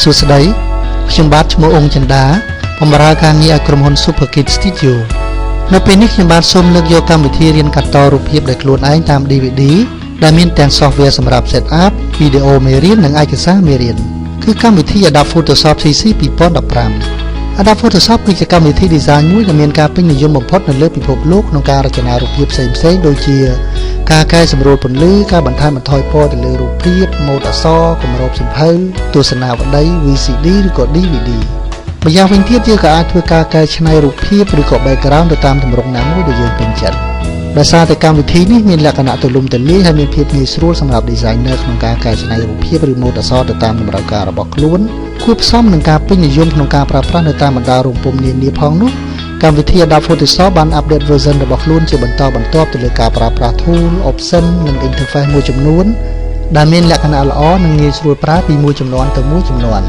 សួស្តីខ្ញុំបាទឈ្មោះអង្គចិន្តាបម្រើការងារឲ្យក្រុមហ៊ុន Super Kid Studio នៅពេលនេះខ្ញុំបាទសូមលើកយកកម្មវិធីរៀនកាត់តរូបភាពដោយខ្លួនឯងតាម DVD ដែលមានទាំង software សម្រាប់ set up វីដេអូមេរៀននិងឯកសារមេរៀនគឺកម្មវិធី Adobe Photoshop CC 2015 Adobe Photoshop គឺជាកម្មវិធី design មួយដែលមានការពេញនិយមបំផុតនៅលើពិភពលោកក្នុងការរចនារូបភាពផ្សេងៗដូចជាការកែសម្រួលពន្លឺការបន្ថែមបន្ថយពណ៌ទៅលើរូបភាពម៉ូដអក្សរគម្របសៀវភៅទស្សនាវដ្តី VCD ឬក៏ DVD ម្យ៉ាងវិញទៀតយើងក៏អាចធ្វើការកែច្នៃរូបភាពឬក៏ background ទៅតាមទម្រង់ណាមួយដែលយើងពេញចិត្តដោយសារតែកម្មវិធីនេះមានលក្ខណៈទូលំទូលាយហើយមានភាពងាយស្រួលសម្រាប់ designer ក្នុងការកែច្នៃរូបភាពឬម៉ូដអក្សរទៅតាមតម្រូវការរបស់ខ្លួនគួបផ្សំនឹងការពេញនិយមក្នុងការប្រើប្រាស់នៅតាមបណ្ដារោងពុម្ពនានាផងនោះកម្មវិធី Adobe Photoshop បាន update version របស់ខ្លួនជាបន្តបន្ទាប់ទៅលើការប្រើប្រាស់ tool, option និង interface មួយចំនួនដែលមានលក្ខណៈល្អនិងងាយស្រួលប្រើពីមួយជំនាន់ទៅមួយជំនាន់